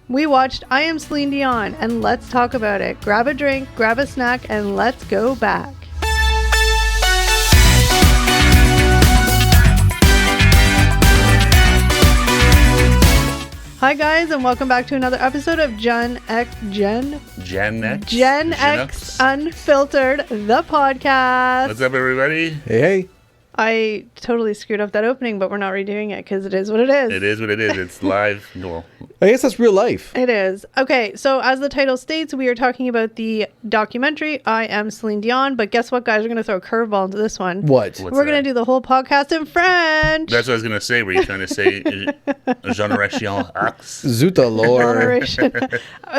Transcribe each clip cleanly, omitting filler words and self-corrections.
We watched I Am Celine Dion, and let's talk about it. Grab a drink, grab a snack, and let's go back. Hi guys, and welcome back to another episode of Gen X Unfiltered, the podcast. What's up, everybody? Hey. I totally screwed up that opening, but we're not redoing it because it is what it is. It is what it is. It's live. Well, I guess that's real life. It is. Okay, so as the title states, we are talking about the documentary, I Am Celine Dion. But guess what, guys? We're going to throw a curveball into this one. What? We're going to do the whole podcast in French. That's what I was going to say. Were you trying to say Generation X? Zut alors. Generation.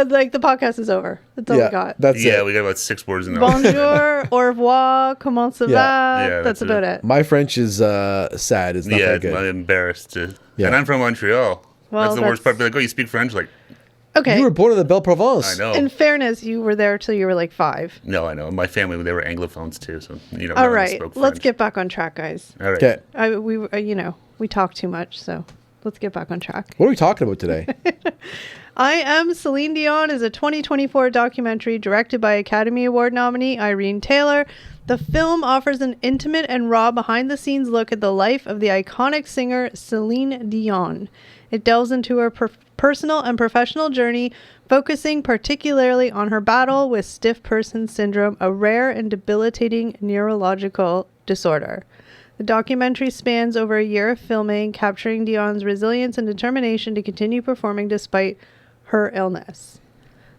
Like, the podcast is over. That's all we got. That's Yeah, it. we got about 6 words in there. Bonjour, au revoir, comment ça va? Yeah, that's about it. My French is sad. It's not that good. I'm embarrassed to. Yeah. And I'm from Montreal. Well, that's the worst part. Be like, oh, you speak French? Like, Okay. You were born in the Belle Provence. I know. In fairness, you were there till you were like 5. No, I know. My family, they were Anglophones too, so you know. All no one right, spoke let's French. get back on track, guys. All right. Okay. We talk too much, so let's get back on track. What are we talking about today? I Am Celine Dion is a 2024 documentary directed by Academy Award nominee Irene Taylor. The film offers an intimate and raw behind-the-scenes look at the life of the iconic singer Celine Dion. It delves into her personal and professional journey, focusing particularly on her battle with stiff person syndrome, a rare and debilitating neurological disorder. The documentary spans over a year of filming, capturing Dion's resilience and determination to continue performing despite her illness.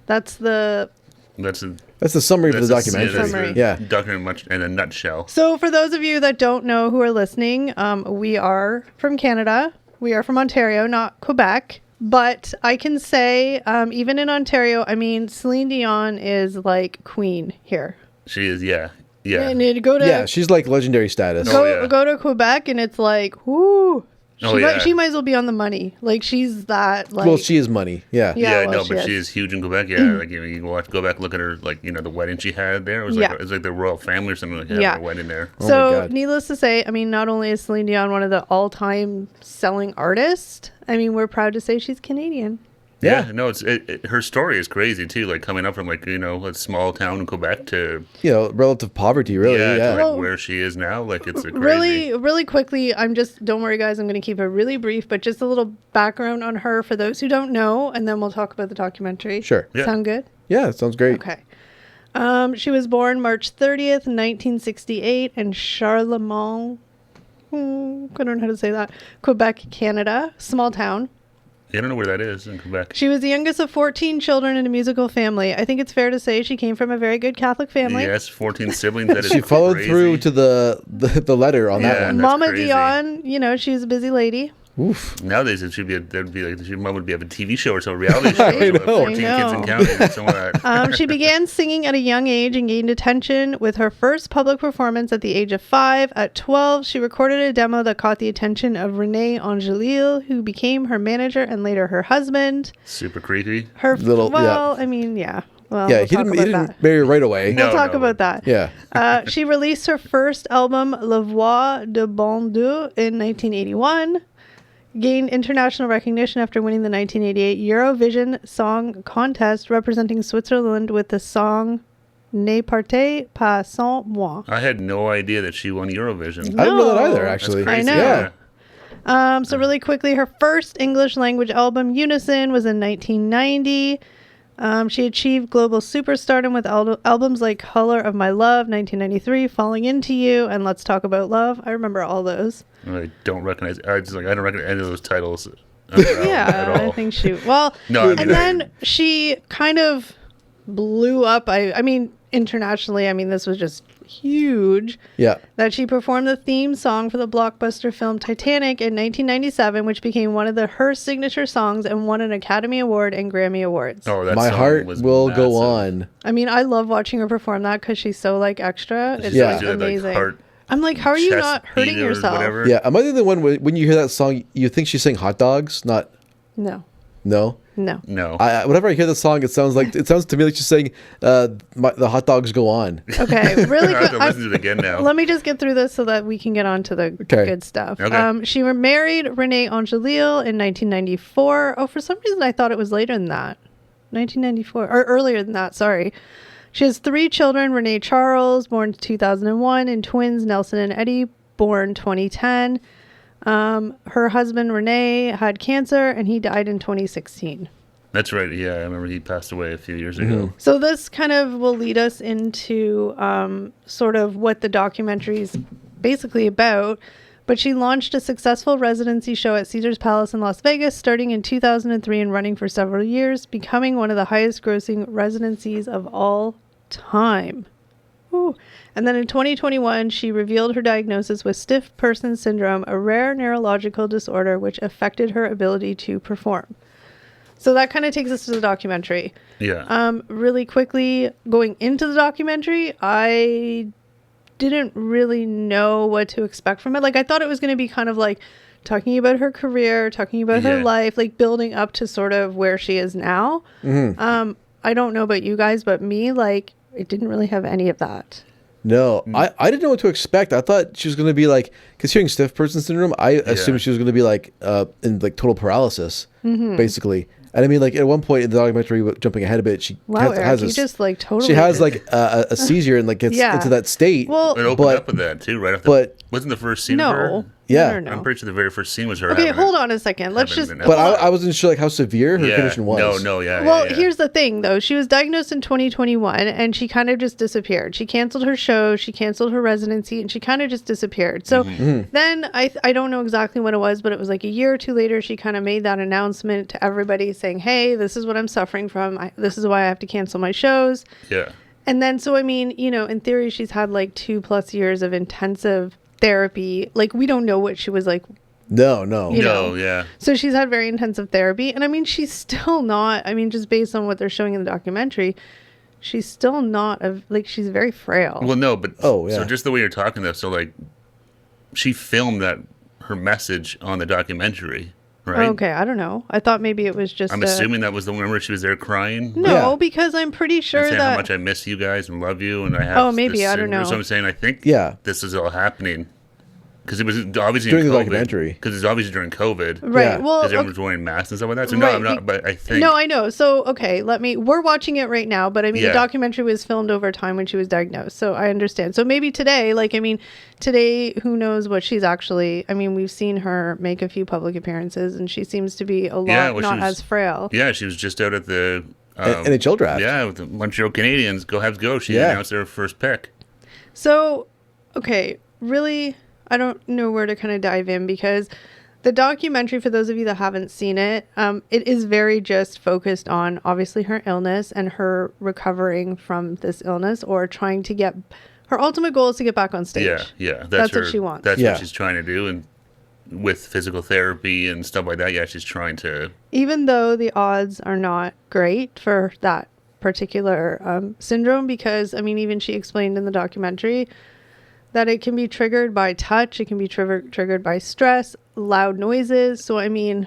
That's the summary of the documentary. Yeah. Documentary much in a nutshell. So for those of you that don't know who are listening, we are from Canada. We are from Ontario, not Quebec. But I can say, even in Ontario, I mean, Celine Dion is like queen here. She is, yeah. Yeah. And it go to Yeah, she's like legendary status. go to Quebec, and it's like, whoo. Yeah. She might as well be on the money. Like, she's that, like... Well, she is money. Yeah. Yeah, Yeah, well, but she is huge in Quebec. Yeah, like you can go back and look at her, like the wedding she had there. It was like it's like the royal family or something like that. Yeah. Her wedding there. Oh my So, God. needless to say, I mean, not only is Celine Dion one of the all-time selling artists, I mean, we're proud to say she's Canadian. Yeah. No, her story is crazy too. Like coming up from a small town in Quebec to relative poverty, really. Yeah. to where she is now. Like it's a crazy. Really quickly, don't worry guys, I'm going to keep it really brief, but just a little background on her for those who don't know, and then we'll talk about the documentary. Sure. Yeah. Sound good? Yeah, it sounds great. Okay. She was born March 30th, 1968 in Charlemont, I don't know how to say that, Quebec, Canada, small town. I don't know where that is in Quebec. She was the youngest of 14 children in a musical family. I think it's fair to say she came from a very good Catholic family. Yes, 14 siblings. That is She followed crazy. through to the letter on that one. that's Mama crazy. Dion, she's a busy lady. Oof. Nowadays it should be mom would be have a TV show or some reality show. I know. 14 kids and counting. Some of that. She began singing at a young age and gained attention with her first public performance at the age of 5. At 12, she recorded a demo that caught the attention of René Angelil, who became her manager and later her husband. Super creepy. Well, yeah. I mean, yeah. Well, Yeah, we'll he didn't marry her right away. No. We'll talk about that. Yeah. She released her first album, La Voix de Bon Dieu, in 1981. Gained international recognition after winning the 1988 Eurovision Song Contest representing Switzerland with the song Ne partez pas sans moi. I had no idea that she won Eurovision. I didn't know that either, That's actually. crazy. I know. Yeah. So really quickly, her first English language album, Unison, was in 1990. She achieved global superstardom with albums like Color of My Love, 1993, Falling Into You, and Let's Talk About Love. I remember all those. I don't recognize. I don't recognize any of those titles. Yeah, I think she... Well, No, and then she kind of blew up. I mean, internationally, I mean, this was just huge. Yeah. That she performed the theme song for the blockbuster film Titanic in 1997, which became one of her signature songs and won an Academy Award and Grammy Awards. Oh, that My song heart was will massive. go on. I mean, I love watching her perform that because she's so like extra. It's Yeah. just She had, like, amazing. heart, I'm like, how are you chest not hurting beat or yourself? whatever. Yeah. Am I the only one when you hear that song, you think she's saying hot dogs? Not. No. No. No. Whenever I hear the song, it sounds to me like she's saying, "The hot dogs go on." Okay, really I have good. to listen to it again now. Let me just get through this so that we can get on to the good stuff. Okay. She married Renee Angelil in 1994. Oh, for some reason I thought it was later than that. 1994 or earlier than that. Sorry. She has 3 children: Renee Charles, born 2001, and twins Nelson and Eddie, born 2010. Her husband Renee had cancer and he died in 2016. That's right. Yeah, I remember he passed away a few years ago. So this kind of will lead us into sort of what the documentary is basically about. But she launched a successful residency show at Caesar's Palace in Las Vegas starting in 2003 and running for several years, becoming one of the highest grossing residencies of all time. Ooh. And then in 2021, she revealed her diagnosis with stiff person syndrome, a rare neurological disorder which affected her ability to perform. So that kind of takes us to the documentary. Yeah. Really quickly, going into the documentary, I didn't really know what to expect from it. Like, I thought it was going to be kind of like talking about her career, talking about her life, like building up to sort of where she is now. I don't know about you guys, but me, like, it didn't really have any of that. No, I didn't know what to expect. I thought she was going to be like, because hearing stiff person syndrome, I assumed she was going to be like in like total paralysis, basically. And I mean, like at one point in the documentary, jumping ahead a bit, she has you just like totally. She has like a seizure and like gets into that state. Well, it opened up with that too, right after. Wasn't the first scene of her? Yeah. I'm pretty sure the very first scene was her. Okay, hold on a second. Let's just. But I wasn't sure like how severe her condition was. Well, here's the thing though. She was diagnosed in 2021 and she kind of just disappeared. She canceled her show, she canceled her residency, and she kind of just disappeared. So then I don't know exactly when it was, but it was like a year or two later, she kind of made that announcement to everybody saying, hey, this is what I'm suffering from. This is why I have to cancel my shows. Yeah. And then, so I mean, you know, in theory, she's had like 2+ years of intensive therapy. Like, we don't know what she was like. No. So she's had very intensive therapy. And I mean, she's still not, I mean, just based on what they're showing in the documentary, she's still not, like, she's very frail. Well, no, but so just the way you're talking though, so like, she filmed her message on the documentary, right? Okay, I don't know. I thought maybe it was just I'm assuming that was the one where she was there crying. No, because I'm pretty sure saying that how much I miss you guys and love you, and I have. Oh, maybe I don't know. So I'm saying I think this is all happening because it was obviously during the documentary. Because it's obviously during COVID, right? Yeah. Well, because everyone was wearing masks and stuff like that. So no, I'm not. But I think I know. So okay, we're watching it right now, but I mean the documentary was filmed over time when she was diagnosed, so I understand. So maybe today, today, who knows what she's actually. I mean, we've seen her make a few public appearances, and she seems to be a lot not as frail. Yeah, she was just out at the NHL draft. Yeah, with the Montreal Canadiens. Go Habs go! She announced their first pick. So, okay, really. I don't know where to kind of dive in because the documentary, for those of you that haven't seen it, it is very just focused on obviously her illness and her recovering from this illness or trying to get her ultimate goal is to get back on stage. Yeah. That's what she wants. That's what she's trying to do. And with physical therapy and stuff like that, she's trying to. Even though the odds are not great for that particular syndrome, because I mean, even she explained in the documentary that it can be triggered by touch, it can be triggered by stress, loud noises. So I mean,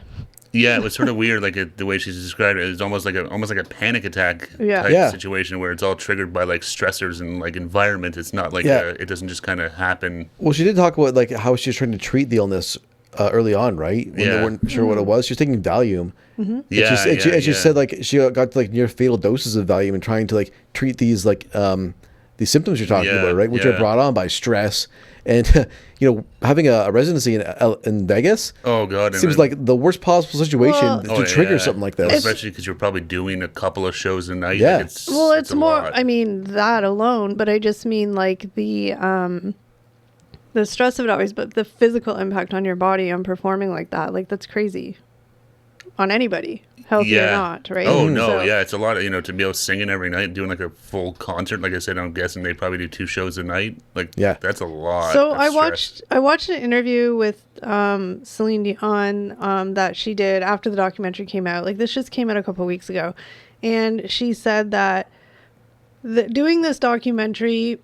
it was sort of weird, like the way she's described it. It's almost like a panic attack type situation where it's all triggered by like stressors and like environment. It's not like it doesn't just kind of happen. Well, she did talk about like how she was trying to treat the illness early on, right? When they weren't sure what it was. She was taking Valium. She said like she got like near fatal doses of Valium and trying to like treat these like these symptoms you're talking about, right? Which are brought on by stress. And, having a residency in Vegas seems like the worst possible situation to trigger something like this. Especially because you're probably doing a couple of shows a night. Yeah. It's more, I mean, that alone, but I just mean like the stress of it always, but the physical impact on your body on performing like that, like that's crazy on anybody. Healthy or not, right? Oh, no, it's a lot of, to be out singing every night, doing like a full concert. Like I said, I'm guessing they probably do 2 shows a night. Like, that's a lot. So I watched an interview with Celine Dion that she did after the documentary came out. Like, this just came out a couple weeks ago. And she said that doing this documentary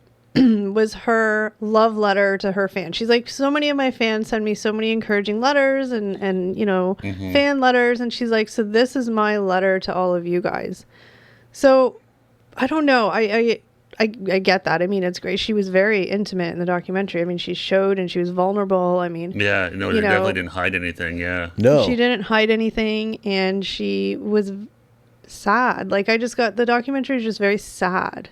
was her love letter to her fans. She's like, so many of my fans send me so many encouraging letters and you know, fan letters. And she's like, so this is my letter to all of you guys. So I don't know. I get that. I mean, it's great. She was very intimate in the documentary. I mean, she showed and she was vulnerable. I mean, yeah, no, she definitely didn't hide anything. Yeah, no, she didn't hide anything, and she was sad. Like, I just got the documentary is just very sad.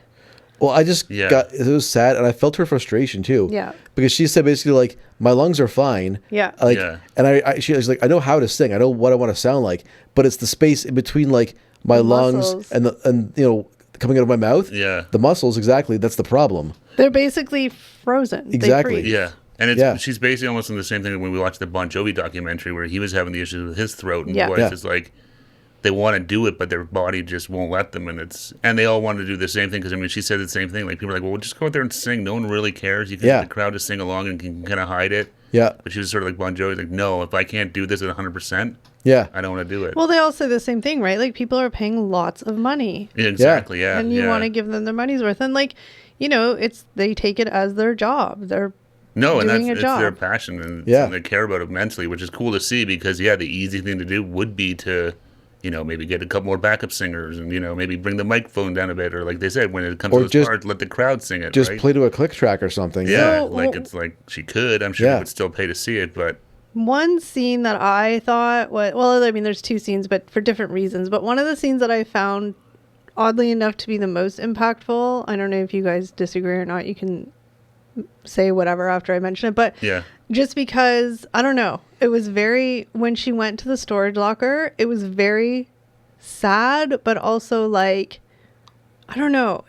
Well, I just got it was sad, and I felt her frustration too. Yeah, because she said basically like, my lungs are fine. Yeah, like, and she was like, I know how to sing. I know what I want to sound like, but it's the space in between like my lungs and you know, coming out of my mouth. Yeah, the muscles, exactly. That's the problem. They're basically frozen. Exactly. Yeah. And she's basically almost in the same thing when we watched the Bon Jovi documentary where he was having the issues with his throat and voice. It's like they want to do it, but their body just won't let them. And they all want to do the same thing because, I mean, she said the same thing. Like, people are like, well, just go out there and sing. No one really cares. You can get the crowd to sing along and can kind of hide it. Yeah. But she was sort of like Bon Jovi, like, no, if I can't do this at 100%, I don't want to do it. Well, they all say the same thing, right? Like, people are paying lots of money. Yeah, exactly, yeah. And you want to give them their money's worth. And, like, you know, they take it as their job. They're it's their passion and something they care about immensely, which is cool to see because, the easy thing to do would be to, you know, maybe get a couple more backup singers and, you know, maybe bring the microphone down a bit, or like they said, when it comes to this part, let the crowd sing it. Just play to a click track or something. Yeah, it's like she could. I'm sure it would still pay to see it, but... One scene that I thought I mean, there's two scenes, but for different reasons. But one of the scenes that I found, oddly enough, to be the most impactful, I don't know if you guys disagree or not, you can say whatever after I mention it, but just because, I don't know, it was when she went to the storage locker, it was very sad, but also like, I don't know,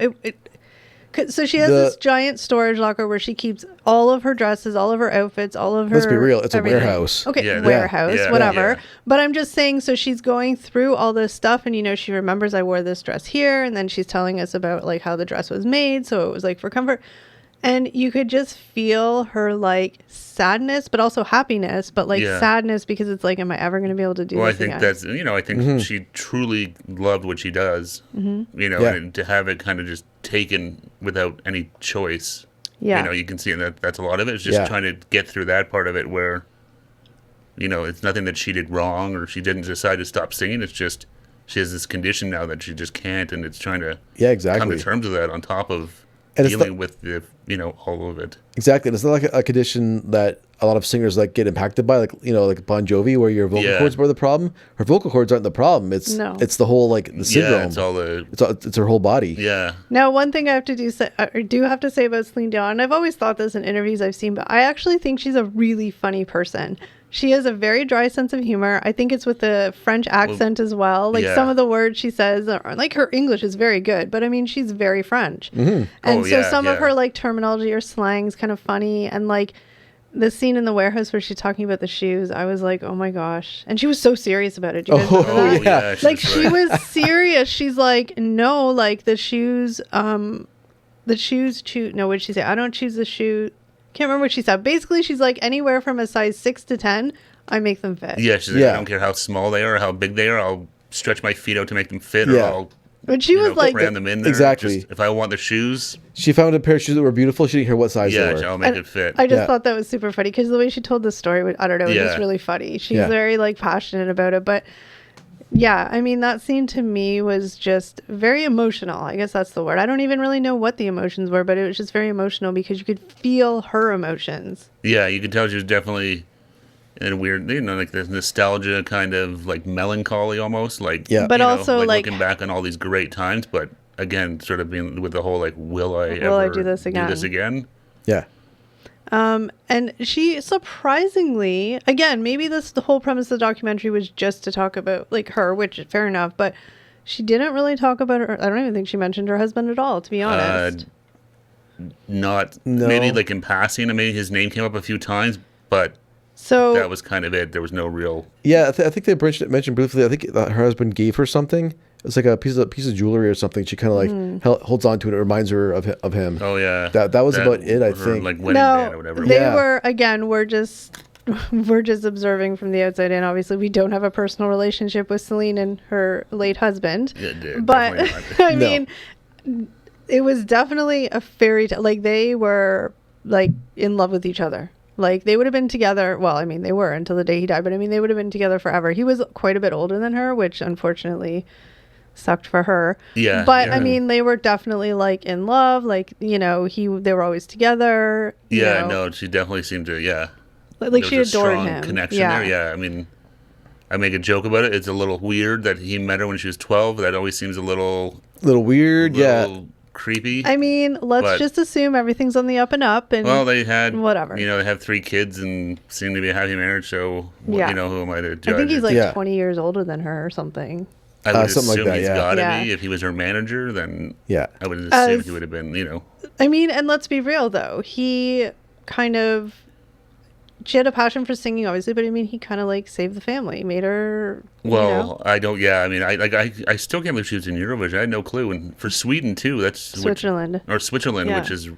so she has this giant storage locker where she keeps all of her dresses, all of her outfits, all of her... Let's be real, it's everything. A warehouse. Okay, warehouse, whatever. Yeah. But I'm just saying, so she's going through all this stuff and, you know, she remembers I wore this dress here, and then she's telling us about like how the dress was made, so it was like for comfort. And you could just feel her like sadness, but also happiness, but like sadness because it's like, am I ever going to be able to do this again? That's, you know, I think she truly loved what she does, you know, and to have it kind of just taken without any choice. Yeah. You know, you can see that's a lot of it. It's just trying to get through that part of it where, you know, it's nothing that she did wrong or she didn't decide to stop singing. It's just she has this condition now that she just can't, and it's trying to come to terms with that on top of dealing with the, you know, all of it. Exactly. And it's not like a condition that a lot of singers like get impacted by, like, you know, like Bon Jovi, where your vocal cords were the problem. Her vocal cords aren't the problem. It's the whole like the syndrome. Yeah, it's all the it's her whole body. Yeah. Now, one thing I have to say about Celine Dion, and I've always thought this in interviews I've seen, but I actually think she's a really funny person. She has a very dry sense of humor. I think it's with the French accent as well. Like some of the words she says, like her English is very good, but I mean, she's very French. Mm-hmm. And some of her like terminology or slang is kind of funny. And like the scene in the warehouse where she's talking about the shoes, I was like, oh my gosh. And she was so serious about it. Do you guys remember that? Yeah. Like she was serious. She's like, no, like the shoes choose. No, what did she say? I don't choose the shoe. Can't remember what she said. Basically, she's like, anywhere from a size 6 to 10, I make them fit. Yeah, she's like, I don't care how small they are or how big they are. I'll stretch my feet out to make them fit, or I'll cram them in there. Exactly. Just, if I want the shoes. She found a pair of shoes that were beautiful. She didn't care what size they were. I'll make it fit. I just thought that was super funny because the way she told the story, I don't know, it was just really funny. She's very like passionate about it, but... Yeah, I mean, that scene to me was just very emotional. I guess that's the word. I don't even really know what the emotions were, but it was just very emotional because you could feel her emotions. Yeah, you could tell she was definitely in a weird, you know, like this nostalgia kind of like melancholy almost. Like, but also like looking back on all these great times, but again, sort of being with the whole like, will I do this again? Yeah. And she surprisingly, again, maybe the whole premise of the documentary was just to talk about like her, which is fair enough, but she didn't really talk about her. I don't even think she mentioned her husband at all, to be honest. Maybe like in passing. I mean, his name came up a few times, but that was kind of it. There was no real. Yeah, I think they mentioned briefly. I think her husband gave her something. It's like a piece of jewelry or something. She kind of like holds on to it. It reminds her of him. Oh yeah, that was about it. I think. Like wedding band or whatever. They were again. We're just observing from the outside in. Obviously, we don't have a personal relationship with Celine and her late husband. Yeah, but I mean, It was definitely a fairy tale. Like, they were like in love with each other. Like, they would have been together. Well, I mean, they were until the day he died, but I mean, they would have been together forever. He was quite a bit older than her, which unfortunately sucked for her. Yeah. But yeah. I mean, they were definitely like in love. Like, you know, they were always together. Yeah, no, she definitely seemed to, yeah. Like, she adored him. Connection there. Yeah, I mean, I make a joke about it. It's a little weird that he met her when she was 12. That always seems a little weird, creepy. I mean, let's just assume everything's on the up and up. And well, they had whatever. You know, they have 3 kids and seem to be a happy marriage. So, you know, who am I to judge? I think he's like 20 years older than her or something. I would assume like that, he's got to be. If he was her manager, then I would assume he would have been, you know. I mean, and let's be real, though. She had a passion for singing, obviously, but I mean, he kind of like saved the family, made her. Well, you know? I don't. Yeah, I mean, I still can't believe she was in Eurovision. I had no clue. And for Sweden too, that's Switzerland, which is,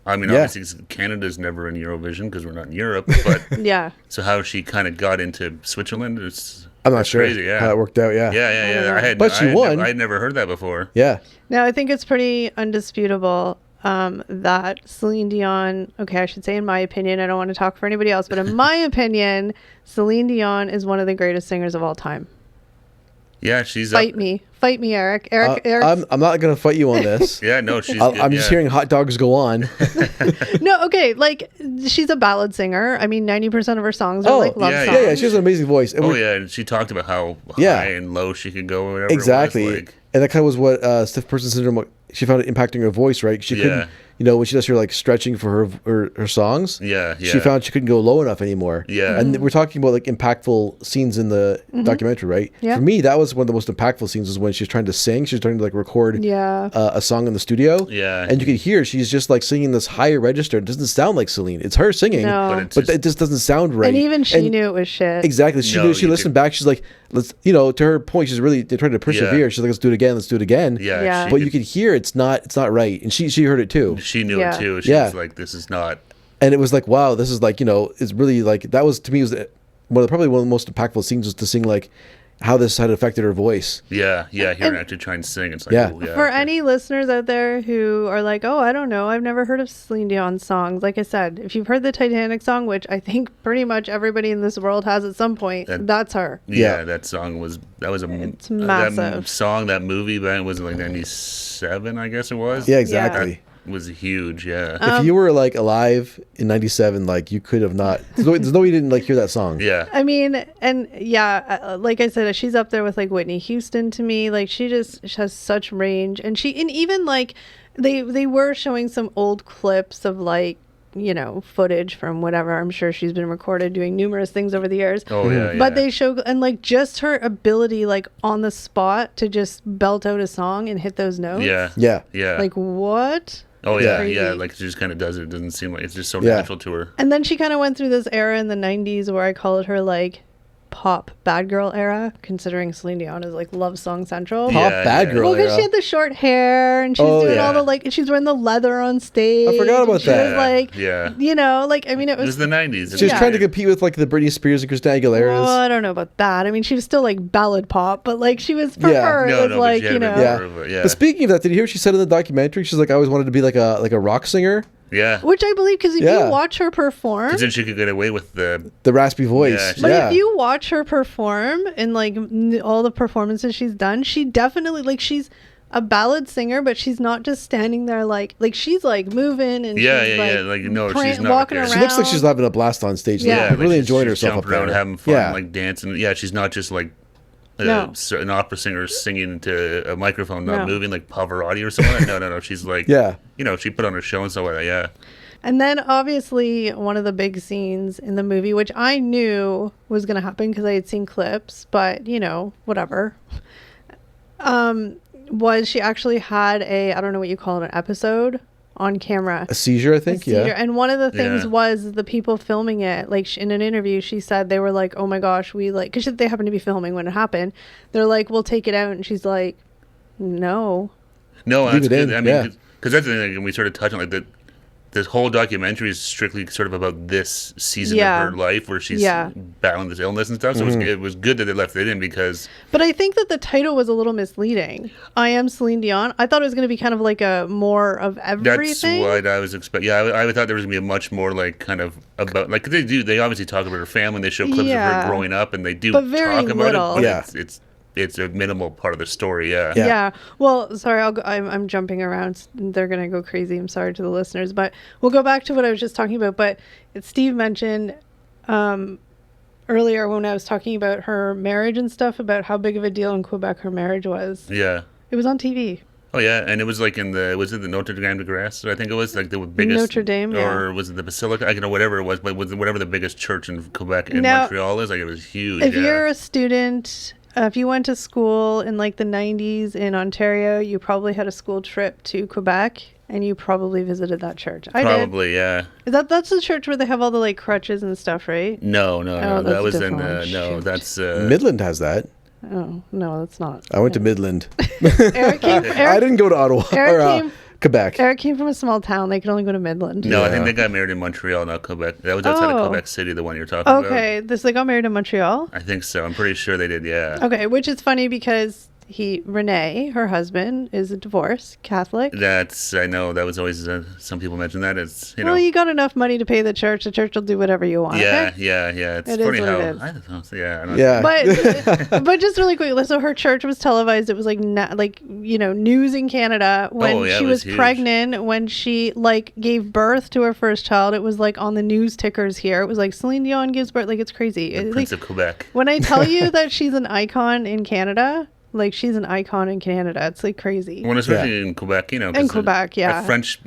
I mean, obviously Canada's never in Eurovision because we're not in Europe. But so how she kind of got into Switzerland is. I'm not sure crazy, how it worked out. Yeah. But she won. I had never heard that before. Yeah. Now I think it's pretty undisputable that Celine Dion, okay, I should say in my opinion, I don't want to talk for anybody else, but in my opinion, Celine Dion is one of the greatest singers of all time. Yeah, she's Fight me, Eric. I'm not gonna fight you on this. Yeah, no, she's. I'm just hearing hot dogs go on. No, okay, like she's a ballad singer. I mean, 90% of her songs are like love songs. Yeah, she has an amazing voice. And she talked about how high and low she could go. Or whatever exactly, it was, like. And that kind of was what stiff person syndrome. She found it impacting her voice, right? She couldn't, you know, when she does her like stretching for her songs. She found she couldn't go low enough anymore. And we're talking about like impactful scenes in the documentary, right? For me, that was one of the most impactful scenes was when she's trying to sing. She's trying to like record a song in the studio. And you could hear she's just like singing this higher register. It doesn't sound like Celine. It's her singing, but it just doesn't sound right. And even she knew it was shit. Exactly. She knew. She listened back. She's like, let's, you know, to her point, she's really trying to persevere. She's like, let's do it again. Let's do it again. But you could hear it's not right. And she heard it too. She knew it too. She was like, this is not. And it was like, wow, this is like, you know, it's really like, that was, to me, was probably one of the most impactful scenes was to sing like how this had affected her voice. Hearing her actually try and sing. It's like, for any listeners out there who are like, oh, I don't know, I've never heard of Celine Dion's songs. Like I said, if you've heard the Titanic song, which I think pretty much everybody in this world has at some point, that's her. That song was, it's massive. That song, that movie, that was like 97, I guess it was. Yeah, exactly. Was huge, if you were like alive in 97, like you could have not, there's no way you didn't like hear that song. I mean, and like I said, she's up there with like Whitney Houston to me. Like she has such range, and even like they were showing some old clips of like, you know, footage from whatever. I'm sure she's been recorded doing numerous things over the years. But they show, and like just her ability like on the spot to just belt out a song and hit those notes. Like what? Like she just kind of does it. It doesn't seem like it's just so natural to her. And then she kind of went through this era in the 90s where I call it her like pop bad girl era, considering Celine Dion is like love song central. Pop bad girl era. Well, because she had the short hair and she's doing all the like, she's wearing the leather on stage. I forgot about that. Was like, you know, like I mean, it was the 90s. She was trying to compete with like the Britney Spears and Christina Aguilera's. Well, I don't know about that. I mean, she was still like ballad pop, but like she was for her, it was like, you know. But speaking of that, did you hear what she said in the documentary? She's like, I always wanted to be like a rock singer. Which I believe, because if you watch her perform, because then she could get away with the raspy voice. But if you watch her perform in like all the performances she's done, she definitely like she's a ballad singer, but she's not just standing there like she's like moving and she's not walking around. She looks like she's having a blast on stage. Like, really enjoying herself up there, around, having fun, like dancing. She's not just like. An opera singer singing into a microphone, not moving like Pavarotti or something. No. She's like, you know, she put on her show and stuff like that. And then obviously one of the big scenes in the movie, which I knew was going to happen because I had seen clips, but you know, whatever, was she actually had I don't know what you call it, an episode on camera. A seizure, I think. And one of the things was the people filming it, like in an interview, she said they were like, oh my gosh, we like, because they happened to be filming when it happened. They're like, we'll take it out. And she's like, no. No, that's good. I mean, because that's the thing, and we sort of touched on like this whole documentary is strictly sort of about this season of her life where she's battling this illness and stuff. So it was good that they left it in because... But I think that the title was a little misleading. I Am Celine Dion. I thought it was going to be kind of like a more of everything. That's what I was expecting. Yeah, I thought there was going to be a much more like kind of about... Like they obviously talk about her family. They show clips of her growing up and they do talk about it. But it's a minimal part of the story, yeah. Well, sorry, I'm jumping around. They're gonna go crazy. I'm sorry to the listeners, but we'll go back to what I was just talking about. But Steve mentioned earlier when I was talking about her marriage and stuff, about how big of a deal in Quebec her marriage was. Yeah, it was on TV. Oh yeah, and it was like was it the Notre Dame de Grâce? I think it was like the biggest Notre Dame, or was it the Basilica? I don't know, whatever it was, but whatever the biggest church in Quebec in Montreal is, like it was huge. If you're a student. If you went to school in like the 90s in Ontario, you probably had a school trip to Quebec and you probably visited that church. Probably, yeah. That's the church where they have all the like crutches and stuff, right? No. That was in that's Midland has that. Oh, no, that's not. I went to Midland. Eric I didn't go to Ottawa. Quebec. Eric came from a small town. They could only go to Midland. No, I think they got married in Montreal, not Quebec. That was outside of Quebec City, the one you're talking about. Okay, they got married in Montreal? I think so. I'm pretty sure they did, yeah. Okay, which is funny because Renee, her husband, is a divorced Catholic. I know, that was always, some people mention that. It's, Well, you got enough money to pay the church will do whatever you want. Yeah, okay? yeah. It's funny how, I don't know, I don't know. But just really quickly, so her church was televised. It was like, news in Canada when she was pregnant, when she gave birth to her first child. It was like on the news tickers here. It was like Celine Dion gives birth. Like, it's crazy. Prince of Quebec. When I tell you that she's an icon in Canada... Like, she's an icon in Canada. It's, like, crazy. Well, especially in Quebec, In Quebec, French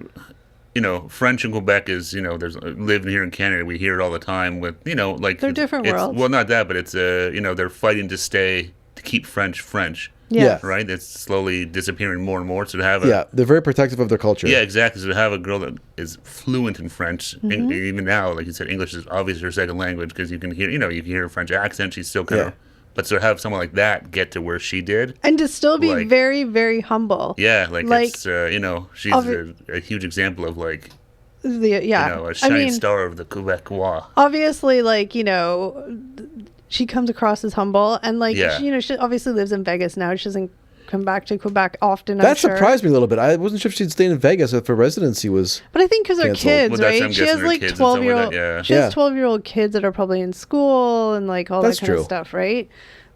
in Quebec is, there's living here in Canada. We hear it all the time with, They're different worlds. Well, not that, but it's, they're fighting to keep French. Yeah. Right? It's slowly disappearing more and more. So to have they're very protective of their culture. Yeah, exactly. So to have a girl that is fluent in French, even now, like you said, English is obviously her second language because you can hear, you can hear her French accent. She's still kind of... But to have someone like that get to where she did. And to still be very, very humble. Yeah, it's, she's a huge example of, a shining star of the Quebecois. Obviously, she comes across as humble. And, she obviously lives in Vegas now. She doesn't come back to Quebec often, That surprised me a little bit. I wasn't sure if she'd stay in Vegas if her residency was But I think because her kids, right? She has, 12-year-old She has 12-year-old kids that are probably in school and, all that kind of stuff, right?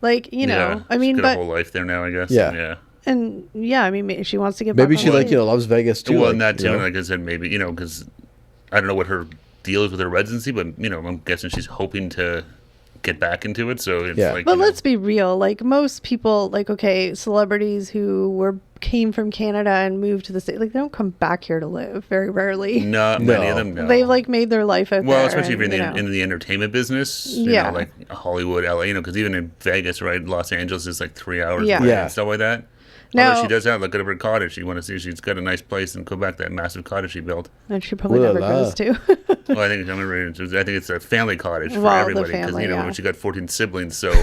I mean, she's got a whole life there now, I guess. Yeah. And, maybe she wants to get back Maybe she, loves Vegas, too. Well, and that, too, like I said, maybe, because I don't know what her deal is with her residency, but, I'm guessing she's hoping to get back into it, so it's but let's be real, most people, celebrities who came from Canada and moved to the state, they don't come back here to live very rarely. Not many of them. No. They've made their life out there. Well, especially if you're in the entertainment business, you know, like Hollywood, LA, because even in Vegas, right, Los Angeles is 3 hours away and stuff like that. Now, although she does have, look at her cottage. You want to see, she's got a nice place in Quebec, that massive cottage she built. And she probably never goes to. Well, I think it's a family cottage for everybody. Because, she got 14 siblings, so.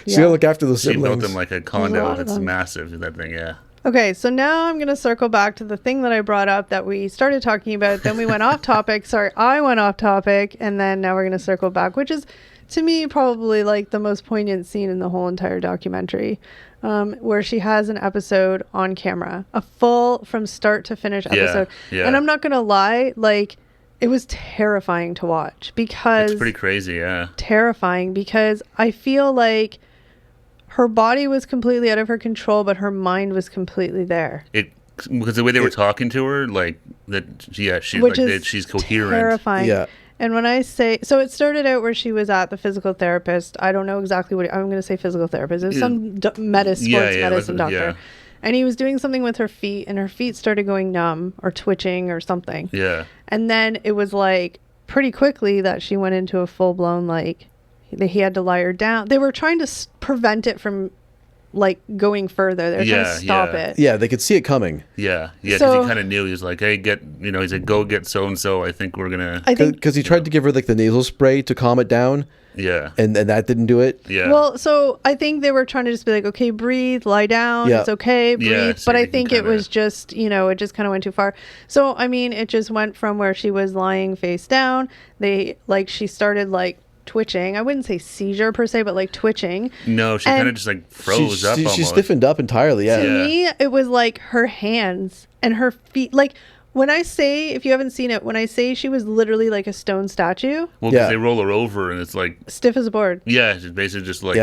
She got to look after those siblings. She built them like a condo. It's massive, that thing, Okay, so now I'm going to circle back to the thing that I brought up that we started talking about. Then we went off topic. Sorry, I went off topic. And then now we're going to circle back, which is, to me, probably the most poignant scene in the whole entire documentary. Where she has an episode on camera, a full from start to finish episode. Yeah. And I'm not going to lie, it was terrifying to watch because... It's pretty crazy, Terrifying because I feel like her body was completely out of her control, but her mind was completely there. Because the way they were talking to her, she's coherent. Terrifying. Yeah. And when I say, so it started out where she was at the physical therapist. I don't know exactly what, I'm going to say physical therapist. It was some sports medicine doctor. Yeah. And he was doing something with her feet and her feet started going numb or twitching or something. Yeah. And then it was pretty quickly that she went into a full blown, he had to lie her down. They were trying to prevent it from like going further. They're trying to stop it. Yeah, they could see it coming. Yeah, because he kind of knew. He's like, hey, he said, go get so and so. I think we're gonna. Because he tried to give her like the nasal spray to calm it down. Yeah, and that didn't do it. Yeah. Well, so I think they were trying to just be like, okay, breathe, lie down. Yeah. It's okay, breathe. Yeah, so but I think it was just, it just kind of went too far. So I mean, it just went from where she was lying face down. She started like twitching. I wouldn't say seizure per se, but like twitching. No, she kind of just like froze up almost. She stiffened up entirely, yeah. To me, it was like her hands and her feet. Like when I say, if you haven't seen it, when I say she was literally like a stone statue. Well, because they roll her over and it's like... stiff as a board. Yeah, she's basically just like...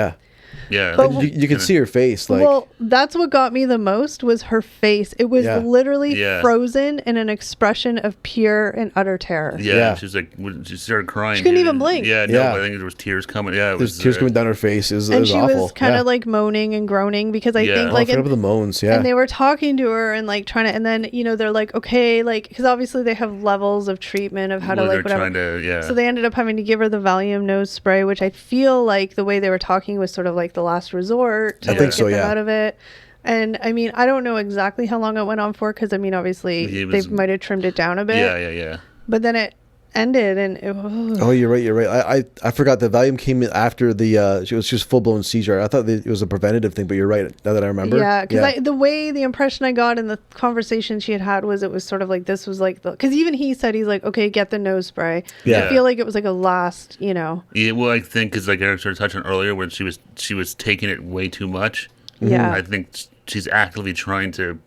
Yeah, but you can see her face. Like, well, that's what got me the most was her face. It was literally frozen in an expression of pure and utter terror. Yeah, she was like, she started crying. She couldn't even blink. I think there was tears coming. Yeah, there's tears coming down her face. It was and she awful. was kind of like moaning and groaning because I think like the moans. Yeah, and they were talking to her and like trying to, and then they're like, okay, like because obviously they have levels of treatment of how to like whatever. So they ended up having to give her the Valium nose spray, which I feel like the way they were talking was sort of like the last resort. To I think so, get them out of it. And I mean, I don't know exactly how long it went on for because I mean, obviously they might have trimmed it down a bit. Yeah. But then it ended and oh, you're right. I forgot the Valium came in after the she was just full blown seizure. I thought it was a preventative thing, but you're right. Now that I remember, because the way the impression I got in the conversation she had was it was sort of like this was like because even he said he's like, okay, get the nose spray. I feel like it was like a last Yeah, well, I think because like Eric started touching earlier when she was taking it way too much. Yeah, I think she's actively trying to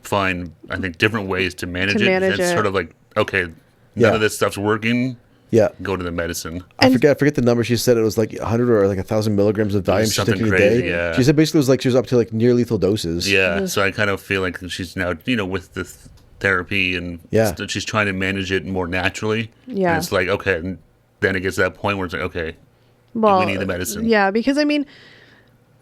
find different ways to manage it. It's sort of like, okay, none of this stuff's working. Yeah, go to the medicine. I forget the number she said. It was like 100 or like 1,000 milligrams of Valium she's taking a day. Yeah. She said basically it was like she was up to like near lethal doses. Yeah, so I kind of feel like she's now with the therapy and she's trying to manage it more naturally. Yeah, and it's like okay, and then it gets to that point where it's like okay, we need the medicine. Yeah, because I mean,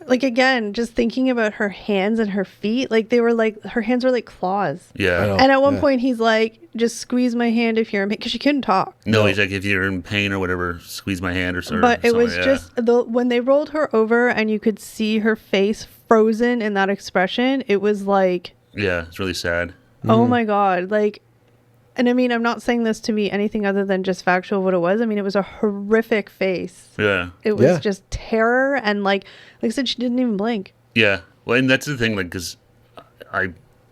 like again, just thinking about her hands and her feet, like they were like her hands were like claws. Yeah, and at one point he's like, "Just squeeze my hand if you're in pain," because she couldn't talk. No, he's like, "If you're in pain or whatever, squeeze my hand or something." But it was just when they rolled her over and you could see her face frozen in that expression. It was like, it's really sad. Oh my God, like. And I mean, I'm not saying this to be anything other than just factual what it was. I mean, it was a horrific face. Yeah. It was just terror. And like I said, she didn't even blink. Yeah. Well, and that's the thing, like, because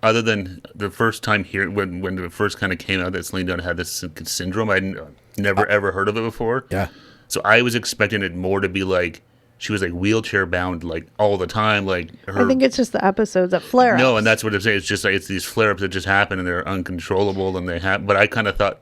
other than the first time here, when it first kind of came out that Celine Dion had this syndrome, I'd never ever heard of it before. Yeah. So I was expecting it more to be like, she was like wheelchair bound like all the time. Like I think it's just the episodes that flare up. No, and that's what I'm saying. It's just like it's these flare ups that just happen and they're uncontrollable and they have. But I kind of thought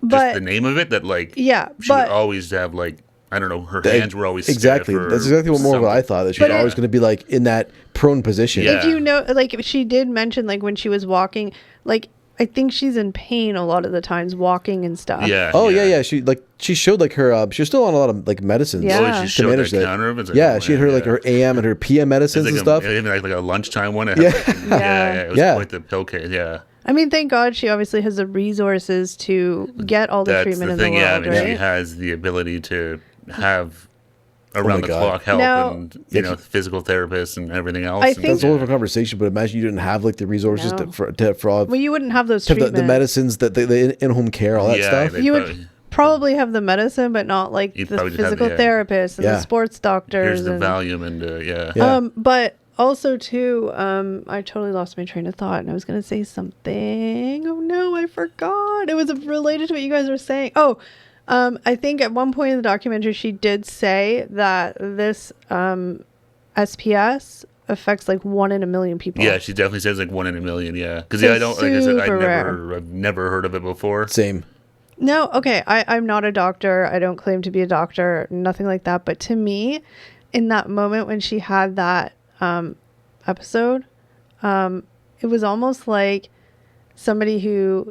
just the name of it that like she would always have like I don't know her hands were always exactly. Stiff that's exactly what I thought that she was always going to be like in that prone position. Yeah. If you know, like she did mention like when she was walking, like. I think she's in pain a lot of the times walking and stuff. Yeah. Oh yeah. She showed like her. She was still on a lot of like medicines. Yeah. She showed that counter. Like, she had her like her AM and her PM medicines and stuff. Even like a lunchtime one. It was quite the pill case. Yeah. I mean, thank God she obviously has the resources to get all the treatment in the world. Yeah, I mean, right? she has the ability to have around the clock help and physical therapists and everything else. I think that's a whole different conversation. But imagine you didn't have like the resources for all. Well, you wouldn't have those treatments. The medicines that the in-home care, all that stuff. You would probably have the medicine, but not like the physical therapists and the sports doctors. Here's the Valium and but also too, I totally lost my train of thought and I was going to say something. Oh no, I forgot. It was related to what you guys were saying. Oh. I think at one point in the documentary, she did say that this SPS affects like 1 in a million people. Yeah, she definitely says like 1 in a million. Yeah, because I don't like I said, I've never heard of it before. Same. No, okay. I'm not a doctor. I don't claim to be a doctor. Nothing like that. But to me, in that moment when she had that episode, it was almost like somebody who,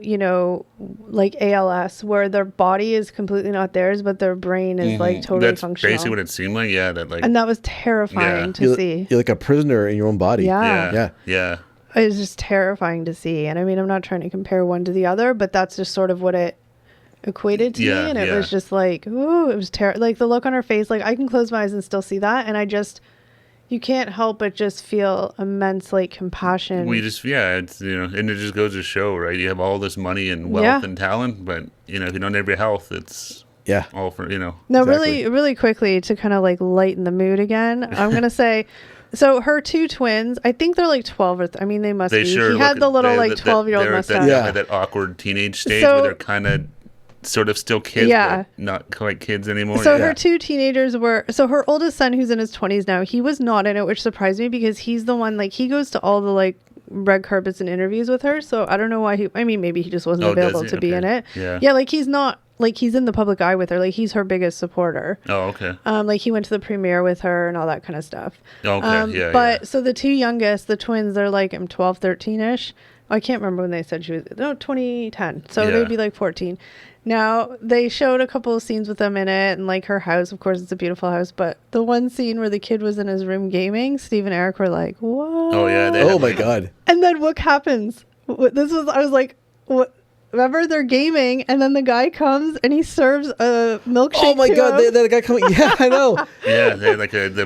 like ALS, where their body is completely not theirs, but their brain is like totally functional. That's basically what it seemed like. Yeah, and that was terrifying to see. You're like a prisoner in your own body. Yeah. It was just terrifying to see. And I mean, I'm not trying to compare one to the other, but that's just sort of what it equated to me. And it was just like, ooh, it was terrible. Like the look on her face, like I can close my eyes and still see that. And I just, you can't help but just feel immense like compassion. It's and it just goes to show, right? You have all this money and wealth and talent, but if you don't have your health, it's all for No, exactly. really quickly to kind of like lighten the mood again. I'm gonna say. So her two twins, I think they're like 12 or they must be. Sure he had the little 12-year-old mustache. That awkward teenage stage where they're kind of sort of still kids, but not quite kids anymore. So her two teenagers were, her oldest son, who's in his 20s now, he was not in it, which surprised me because he's the one, like, he goes to all the, like, red carpets and interviews with her. So I don't know why maybe he just wasn't available to be in it. Yeah, like, he's not, like, he's in the public eye with her. Like, he's her biggest supporter. Oh, okay. Like, he went to the premiere with her and all that kind of stuff. Okay, But so the two youngest, the twins, they're like 12, 13-ish. I can't remember when they said she was, 2010. So they'd be like 14. Now, they showed a couple of scenes with them in it, and like her house, of course, it's a beautiful house, but the one scene where the kid was in his room gaming, Steve and Eric were like, what? Oh, yeah. Oh, my God. And then what happens? I was like, what? Remember, they're gaming, and then the guy comes, and he serves a milkshake. Oh, my God. The guy coming. Yeah, I know. Yeah, they're like there's a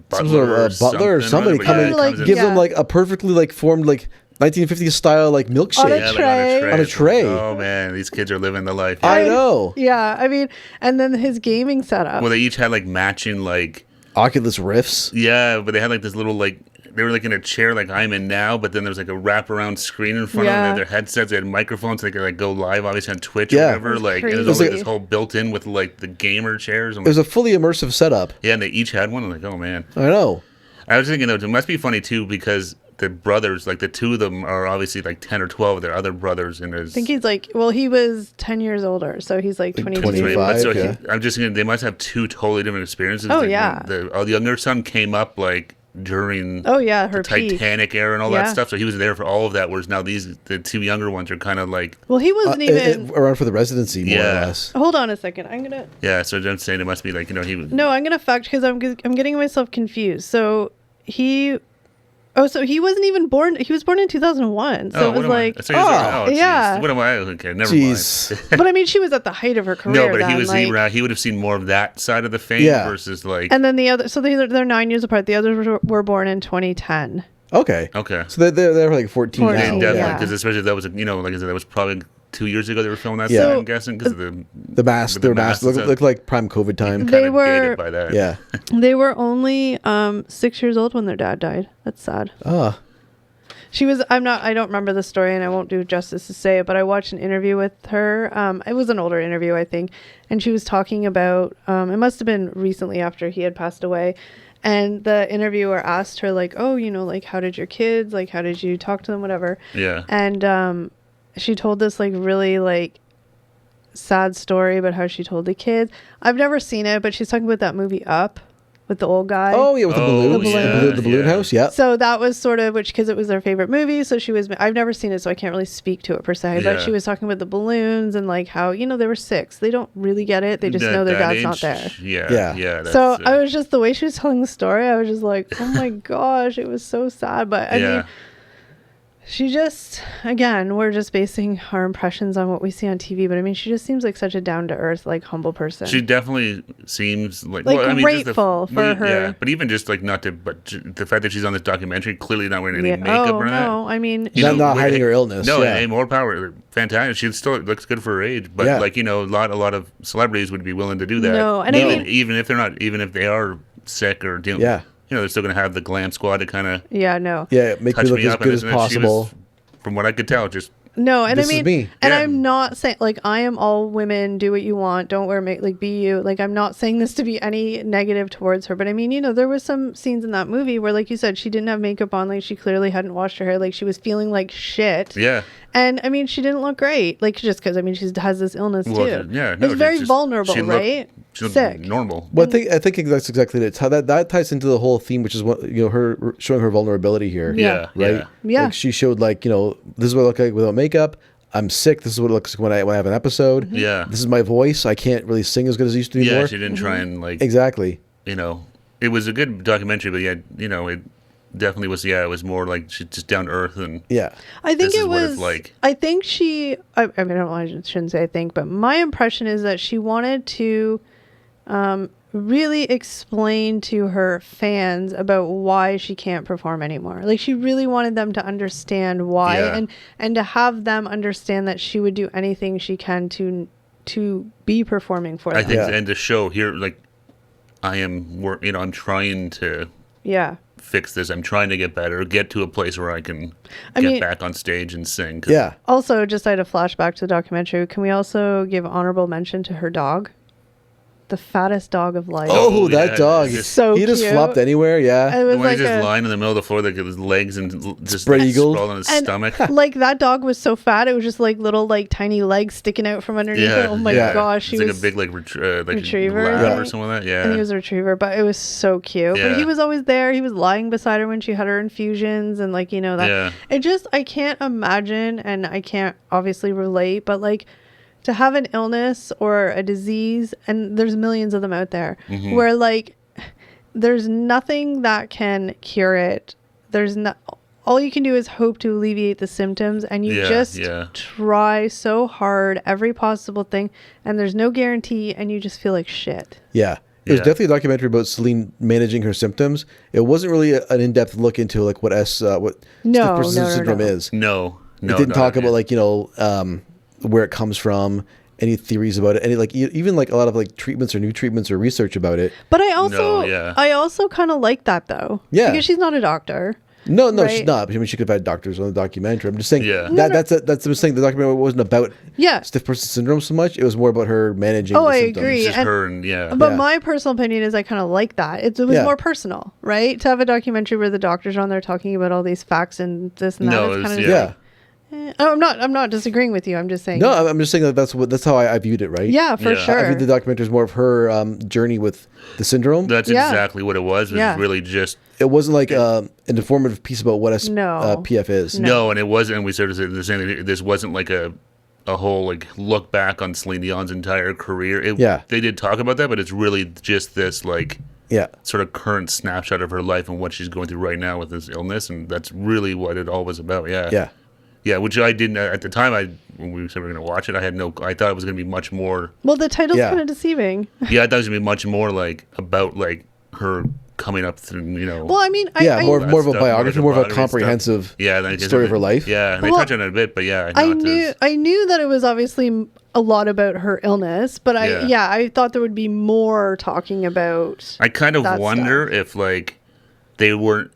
butler or somebody coming, give them like a perfectly like formed like 1950s style like milkshake on a tray. Oh man, these kids are living the life. I know. Yeah, and then his gaming setup. Well, they each had like matching like Oculus Rifts. Yeah, but they had like this little like they were like in a chair like I'm in now, but then there was like a wraparound screen in front of them. They had their headsets, they had microphones, so they could like go live obviously on Twitch or whatever. Like it was like this whole built in with like the gamer chairs. It was a fully immersive setup. Yeah, and they each had one. I'm like, oh man. I know. I was thinking though, it must be funny too because the brothers, like the two of them are obviously like 10 or 12. They're other brothers in his... I think he's like, well, he was 10 years older, so he's like 22. 25, so I'm just thinking they must have two totally different experiences. Oh, like, yeah. The younger son came up like during her the Titanic era and all that stuff, so he was there for all of that, whereas now the two younger ones are kind of like... Well, he wasn't even... around for the residency, more or less. Hold on a second, I'm gonna... Yeah, so I'm saying it must be like, he was... No, I'm gonna fact, because I'm getting myself confused. So he... Oh, so he wasn't even born. He was born in 2001. So it was like, yeah. What am I? Okay, never mind. But I mean, she was at the height of her career. No, but then, he would have seen more of that side of the fame versus like. And then the other, so they're 9 years apart. The others were born in 2010. Okay. So they're like 14 now. Definitely, because especially that was like I said, that was probably 2 years ago they were filming that. Yeah. I'm guessing because of the mask. Their mask looked like prime COVID time. They were by that. Yeah. They were only 6 years old when their dad died. That's sad. She was, I don't remember the story and I won't do justice to say it, but I watched an interview with her. It was an older interview, I think. And she was talking about, it must have been recently after he had passed away. And the interviewer asked her like, oh, like, how did your kids, like, how did you talk to them, whatever. Yeah. And she told this like really like sad story about how she told the kids. I've never seen it, but she's talking about that movie Up. With the old guy. Oh, yeah, with the balloon. The balloon house, yeah. So that was sort of, because it was their favorite movie, so I've never seen it, so I can't really speak to it per se, but she was talking about the balloons and like how, they were 6. They don't really get it. They just know their dad's not there. Yeah. So I was just, the way she was telling the story, I was just like, oh my gosh, it was so sad. But I mean, she just, again, we're just basing our impressions on what we see on TV, but I mean, she just seems like such a down-to-earth, like, humble person. She definitely seems like grateful for her. Yeah, but even just like but the fact that she's on this documentary, clearly not wearing any makeup or that. No, I mean, not hiding her illness. No, hey, more power. Fantastic. She still looks good for her age, but a lot of celebrities would be willing to do that. No, and even if they're not, even if they are sick or dealing. Yeah. They're still going to have the glam squad to kind of make me look as good as possible. From what I could tell, just no, and this I mean, is me. And I'm not saying like I am all women. Do what you want. Don't wear makeup. Like be you. Like I'm not saying this to be any negative towards her, but I mean, there was some scenes in that movie where, like you said, she didn't have makeup on. Like she clearly hadn't washed her hair. Like she was feeling like shit. Yeah. And I mean, she didn't look great. Like just because I mean, she has this illness too. Yeah. No, it's very vulnerable, right? She looked sick. Normal. Well, I think that's exactly it. It's how that ties into the whole theme, which is what her showing her vulnerability here. Yeah. Right. Yeah. Like she showed like this is what I look like without makeup. I'm sick. This is what it looks like when I have an episode. Yeah. This is my voice. I can't really sing as good as I used to anymore. Yeah. She didn't try and like exactly. It was a good documentary, but it definitely was. Yeah, it was more like she's just down to earth and I think it was like. I think she. I mean, I shouldn't say I think, but my impression is that she wanted to really explain to her fans about why she can't perform anymore. Like, she really wanted them to understand why, and to have them understand that she would do anything she can to be performing for them. I think, and to show here, like, I'm trying to fix this. I'm trying to get better, get to a place where I can get back on stage and sing. Yeah. Also, just I had a flashback to the documentary. Can we also give honorable mention to her dog? The fattest dog of life. Oh, that dog. So he just flopped anywhere, It was when he just lying in the middle of the floor, like his legs and just spread-eagled sprawled on his stomach. Like, that dog was so fat, it was just like little, like, tiny legs sticking out from underneath it. Oh my gosh. He was like a big, like retriever lab or something like that. Yeah. And he was a retriever, but it was so cute. But he was always there. He was lying beside her when she had her infusions, and, like, that. Yeah. It just, I can't imagine, and I can't obviously relate, but, like, to have an illness or a disease, and there's millions of them out there, where, like, there's nothing that can cure it. There's not. All you can do is hope to alleviate the symptoms, and you try so hard, every possible thing, and there's no guarantee, and you just feel like shit. Yeah. It was definitely a documentary about Celine managing her symptoms. It wasn't really an in-depth look into, like, what stiff person syndrome is. No. It didn't talk about, like, where it comes from, any theories about it, any, like, even, like, a lot of, like, treatments or new treatments or research about it. But I also kind of like that, though. Yeah. Because she's not a doctor. No, right? She's not. I mean, she could have had doctors on the documentary. I'm just saying that's I'm saying the documentary wasn't about stiff person syndrome so much. It was more about her managing the symptoms. I agree. Just her But my personal opinion is I kind of like that. It was more personal, right? To have a documentary where the doctors are on there talking about all these facts and this and that. No, it's kind of I'm not disagreeing with you. I'm just saying. No, I'm just saying that's how I viewed it, right? Yeah, for sure. I viewed the documentary as more of her journey with the syndrome. That's exactly what it was. It was really just. It wasn't like an informative piece about what PF is. No, and it wasn't. And we sort of said the same thing. This wasn't like a whole, like, look back on Celine Dion's entire career. They did talk about that, but it's really just this, like, sort of current snapshot of her life and what she's going through right now with this illness, and that's really what it all was about. Yeah, which I didn't at the time. When we said we were going to watch it, I thought it was going to be much more. Well, the title's kind of deceiving. Yeah, I thought it was going to be much more like about, like, her coming up through, Well, I mean, more of a biography, more of a comprehensive story of her life. Yeah, and they touch on it a bit, but I knew that it was obviously a lot about her illness, but I thought there would be more talking about. I kind of wonder if, like, they weren't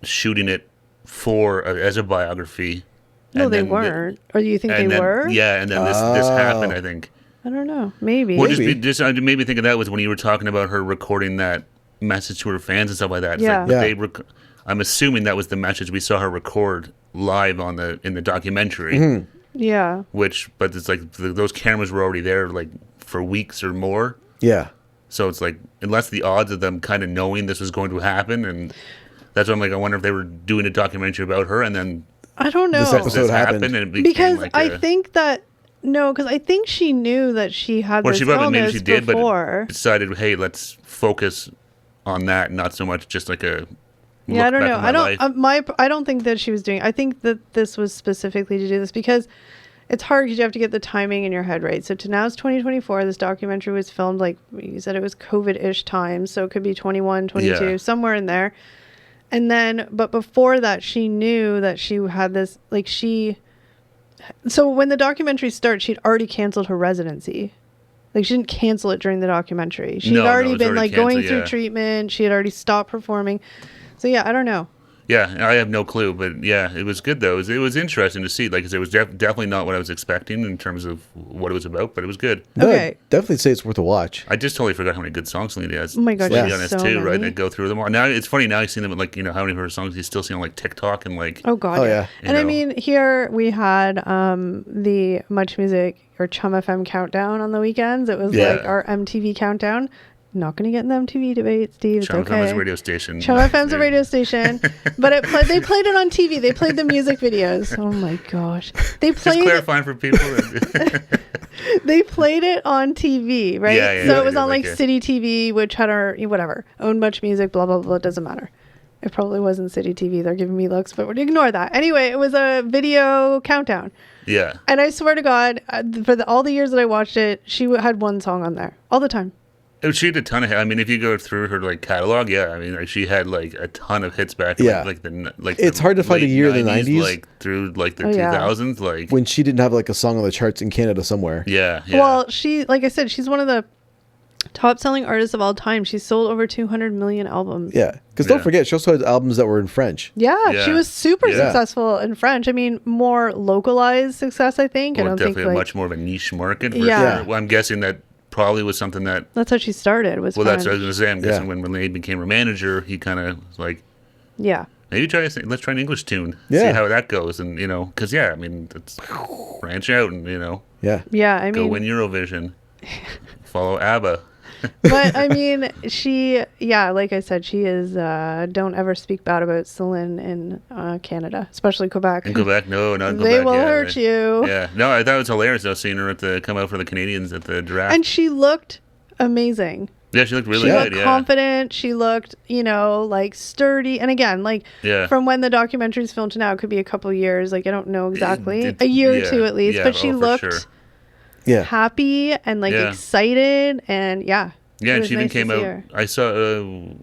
shooting it as a biography. No, they weren't. Or do you think they were? Yeah, and then this happened, I think. I don't know. Maybe. Well, just made me think of that was when you were talking about her recording that message to her fans and stuff like that. Like, I'm assuming that was the message we saw her record live in the documentary. Mm-hmm. Yeah. But it's like those cameras were already there, like, for weeks or more. Yeah. So it's like, unless the odds of them kind of knowing this was going to happen, and that's why I'm like, I wonder if they were doing a documentary about her and then. I don't know. This episode happened. And because I think that because I think she knew that she had this illness maybe she did, before. But decided, hey, let's focus on that, not so much just like a. I don't know. I don't think that she was doing. I think that this was specifically to do this because it's hard because you have to get the timing in your head right. So now it's 2024. This documentary was filmed, like you said, it was COVID-ish times, so it could be 21, 22, somewhere in there. And then, but before that, she knew that she had this, like so when the documentary starts, she'd already canceled her residency. Like, she didn't cancel it during the documentary. She'd already been, like, going through treatment. She had already stopped performing. So, I don't know. Yeah, I have no clue, but it was good though. It was interesting to see. Like, it was definitely not what I was expecting in terms of what it was about, but it was good. No, okay, definitely say it's worth a watch. I just totally forgot how many good songs Celine has. Oh my god, so too, many. Right? And go through them all. Now it's funny. Now I've seen them, like, how many of her songs you still see on, like, TikTok and, like. Oh god, yeah. And I mean, here we had the Much Music or Chum FM countdown on the weekends. It was like our MTV countdown. Not going to get in the MTV debate, Steve. It's okay. Chum FM's a radio station. Chum FM's a radio station. But they played it on TV. They played the music videos. Oh, my gosh. They played just clarifying for people. They played it on TV, right? Yeah, so it was on, like, City TV, which had owned Much Music, blah, blah, blah. It doesn't matter. It probably wasn't City TV. They're giving me looks, but ignore that. Anyway, it was a video countdown. Yeah. And I swear to God, for all the years that I watched it, she had one song on there all the time. She had a ton of. I mean, if you go through her like catalog, yeah, I mean, like, she had like a ton of hits back. It's hard to find a year in the 90s, like through like the 2000s, like when she didn't have like a song on the charts in Canada somewhere. Yeah. Well, she, like I said, she's one of the top selling artists of all time. She's sold over 200 million albums. Yeah, because don't forget, she also had albums that were in French. Yeah, she was super successful in French. I mean, more localized success, I think. Well, I don't definitely think much more of a niche market. For sure. Well, I'm guessing that probably was something that's how she started. Was French. That's what I was going to say. I'm guessing when Renee became her manager, he kind of was like, maybe let's try an English tune, see how that goes, and because I mean, let's branch out and I mean, go win Eurovision, follow ABBA. But I mean, she, like I said, she is, don't ever speak bad about Celine in Canada, especially Quebec. In Quebec, no, not Quebec. They will hurt you. Yeah, no, I thought it was hilarious though, seeing her come out for the Canadians at the draft. And she looked amazing. Yeah, she looked really good. She looked confident. She looked, like sturdy. And again, like from when the documentary's filmed to now, it could be a couple years. Like, I don't know exactly. A year or two at least. But she looked happy and like excited, and and she even came out. I saw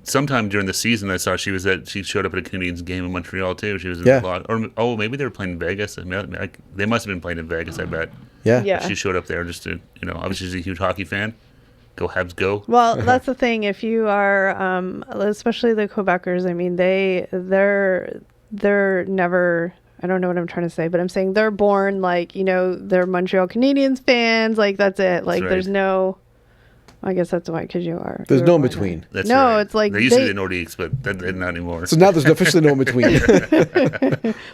sometime during the season. I saw she showed up at a Canadiens game in Montreal too. She was a lot, or maybe they were playing in Vegas. They must have been playing in Vegas. I bet. Yeah. She showed up there just to obviously she's a huge hockey fan. Go Habs, go! Well, that's the thing. If you are, especially the Quebecers, I mean, they're never. I don't know what I'm trying to say, but I'm saying they're born like, they're Montreal Canadiens fans. Like, that's it. Like, there's no, I guess that's why, because you are. There's no in between. That's no, right. it's like. They used to be the Nordiques, but not anymore. So now there's officially no in between.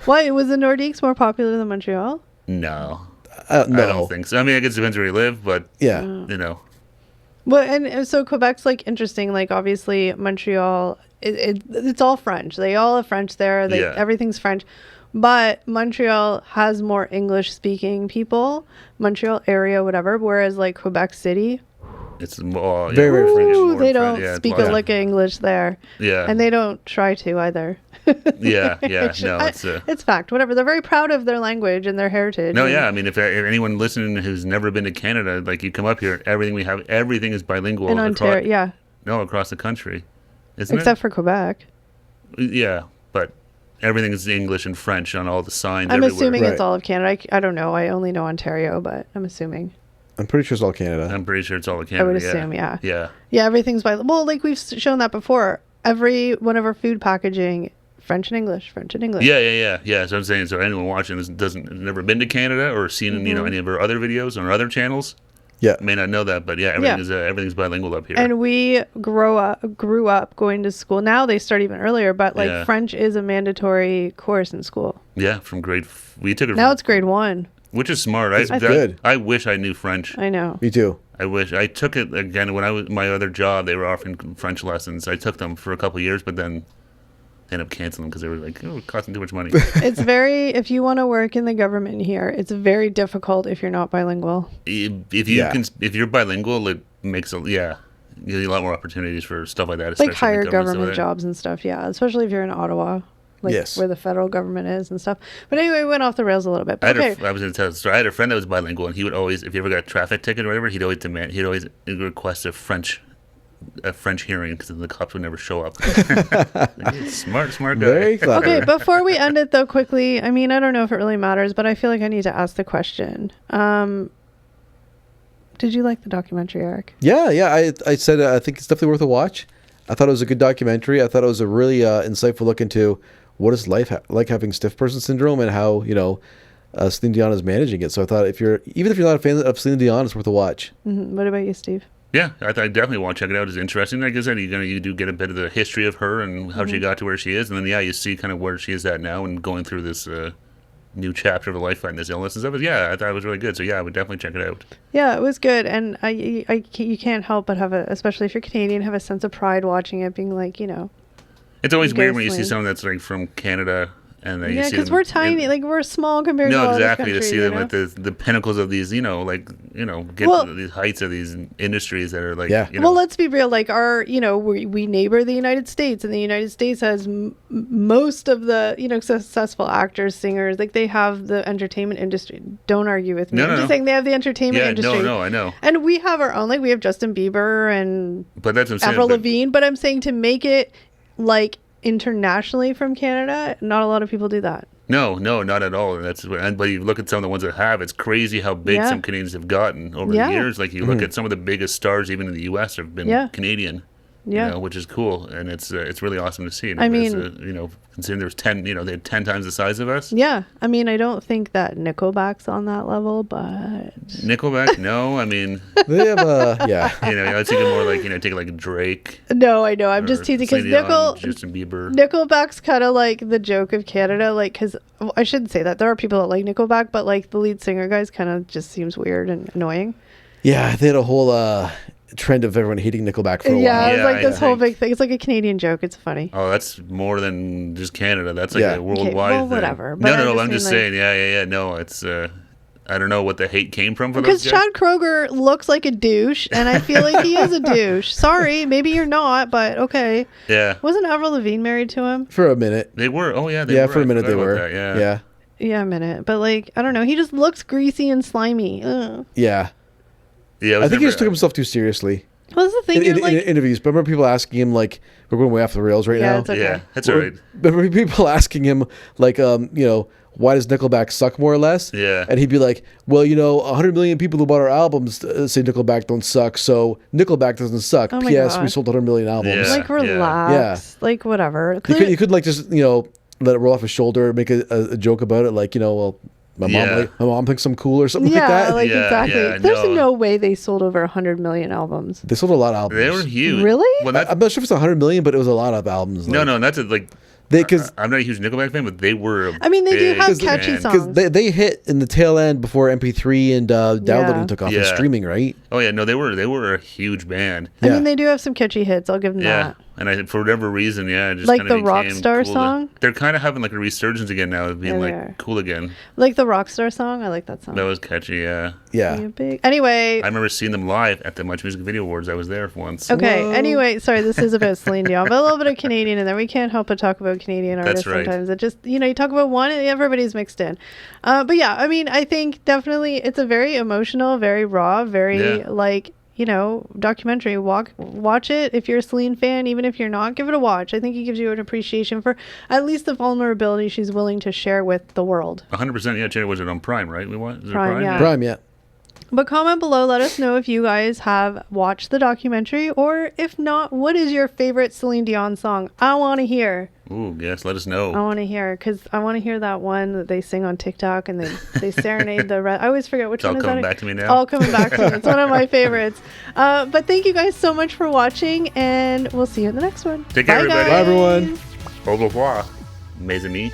Why? Was the Nordiques more popular than Montreal? No. No. I don't think so. I mean, I guess it depends where you live, but, Well, and so Quebec's like interesting. Like, obviously, Montreal, it's all French. They all have French there. Everything's French. But Montreal has more English-speaking people, Montreal area, whatever. Whereas like Quebec City, it's more very French. They don't speak a lick of English there. Yeah, and they don't try to either. It's fact. Whatever. They're very proud of their language and their heritage. No, I mean, if anyone listening who's never been to Canada, like you come up here, everything is bilingual in Ontario. Across the country, except for Quebec. Yeah, but. Everything is English and French on all the signs. I'm everywhere. assuming it's all of Canada. I don't know. I only know Ontario, but I'm assuming. I'm pretty sure it's all Canada. I'm pretty sure it's all of Canada. I would assume, yeah. Yeah, everything's well, like we've shown that before. Every one of our food packaging, French and English, French and English. Yeah. So I'm saying, so anyone watching this has never been to Canada or seen any of our other videos on our other channels. Yeah, may not know that, but everything's bilingual up here. And we grew up going to school. Now they start even earlier, but like French is a mandatory course in school. Yeah, from we took it. Now it's grade 1, which is smart. Good. I wish I knew French. I know. Me too. I wish I took it again when I was my other job. They were offering French lessons. I took them for a couple of years, but then end up canceling because they were like, it costing too much money. It's if you want to work in the government here, it's very difficult if you're not bilingual. If you're bilingual, it makes gives you a lot more opportunities for stuff like that. Like higher government jobs and stuff, especially if you're in Ottawa, where the federal government is and stuff. But anyway, we went off the rails a little bit. I was going to tell the story. I had a friend that was bilingual, and he would always, if you ever got a traffic ticket or whatever, he'd always request a French hearing because the cops would never show up. Smart guy. Very clever. Okay, before we end it though, quickly, I mean, I don't know if it really matters, but I feel like I need to ask the question. Did you like the documentary, Eric? Yeah. I said I think it's definitely worth a watch. I thought it was a good documentary. I thought it was a really insightful look into what is life like having stiff person syndrome and how Celine Dion is managing it. So I thought even if you're not a fan of Celine Dion, it's worth a watch. Mm-hmm. What about you, Steve? Yeah, I definitely want to check it out. It's interesting. Like I said, you do get a bit of the history of her and how she got to where she is, and then you see kind of where she is at now and going through this new chapter of her life, fighting this illness and stuff. But I thought it was really good. So I would definitely check it out. Yeah, it was good, and you can't help but have especially if you're Canadian, have a sense of pride watching it, being like, It's always weird when you see someone that's like from Canada And yeah, because we're tiny, like we're small compared to all exactly this country, to see them at the pinnacles of these, get to these heights of these industries that are like, Well, let's be real. Like we neighbor the United States, and the United States has most of the successful actors, singers. Like they have the entertainment industry. Don't argue with me. I'm just saying they have the entertainment industry. No, I know. And we have our own. Like we have Justin Bieber and that's what I'm Avril Lavigne. But I'm saying to make it like internationally from Canada, not a lot of people do that. No, not at all. But you look at some of the ones that have. It's crazy how big some Canadians have gotten over the years. Like you look at some of the biggest stars, even in the U.S., have been Canadian. Yeah, which is cool, and it's really awesome to see. I mean, considering there's 10, they had 10 times the size of us. Yeah, I mean, I don't think that Nickelback's on that level, but Nickelback, no, I mean, they have I was thinking more like take like Drake. No, I know, I'm just teasing because Justin Bieber. Nickelback's kind of like the joke of Canada, like because I shouldn't say that there are people that like Nickelback, but like the lead singer guys kind of just seems weird and annoying. Yeah, they had a whole trend of everyone hating Nickelback for a while. Yeah, it's like this whole big thing. It's like a Canadian joke. It's funny. Oh, that's more than just Canada. That's like a worldwide thing. Whatever. But no, I'm just saying. Yeah. No, it's I don't know what the hate came from for those guys. Because Chad Kroeger looks like a douche, and I feel like he is a douche. Sorry, maybe you're not, but okay. Yeah. Wasn't Avril Lavigne married to him? For a minute. They were. Oh, yeah, they were. For a minute they were. That, yeah. Yeah, a minute. But like, I don't know. He just looks greasy and slimy. Ugh. Yeah. Yeah. I think he just took himself too seriously. What's the thing? In interviews, but remember people asking him like, "We're going way off the rails right now." It's okay. Yeah, that's all right. Remember people asking him like, why does Nickelback suck more or less? Yeah. And he'd be like, well, 100 million people who bought our albums say Nickelback don't suck, so Nickelback doesn't suck. Oh P.S. We sold 100 million albums. Yeah. Like relax. Yeah. Like whatever. You could like just let it roll off his shoulder, make a joke about it, like my mom thinks I'm cool or something like that. Exactly. There's no way they sold over 100 million albums. They sold a lot of albums. They were huge. Really? Well, I'm not sure if it's 100 million, but it was a lot of albums. No, that's like. I'm not a huge Nickelback fan, but they were. I mean, they do have catchy songs. Because they hit in the tail end before MP3 and downloading took off and streaming, right? Oh yeah, no, they were a huge band. I mean, they do have some catchy hits. I'll give them that. And for whatever reason, just like the Rockstar song. They're kind of having like a resurgence again now, of being cool again. Like the Rockstar song, I like that song. That was catchy, yeah. Anyway, I remember seeing them live at the Much Music Video Awards. I was there once. Okay. Whoa. Anyway, sorry, this is about Celine Dion, but a little bit of Canadian in there. We can't help but talk about Canadian artists sometimes. It just you talk about one, and everybody's mixed in. But yeah, I mean, I think definitely it's a very emotional, very raw, very documentary. Watch it if you're a Celine fan. Even if you're not, give it a watch. I think it gives you an appreciation for at least the vulnerability she's willing to share with the world. 100%. Yeah, Jenny, was it on Prime, right? Prime, yeah. Prime, yeah. But comment below, let us know if you guys have watched the documentary, or if not, what is your favorite Celine Dion song? I want to hear. Ooh, yes, let us know. I want to hear, because I want to hear that one that they sing on TikTok, and they serenade the I always forget which one is that. It's all coming back to me now. It's all coming back to me. It's one of my favorites. But thank you guys so much for watching, and we'll see you in the next one. Take care, everybody. Bye, everyone. Au revoir, mes amis.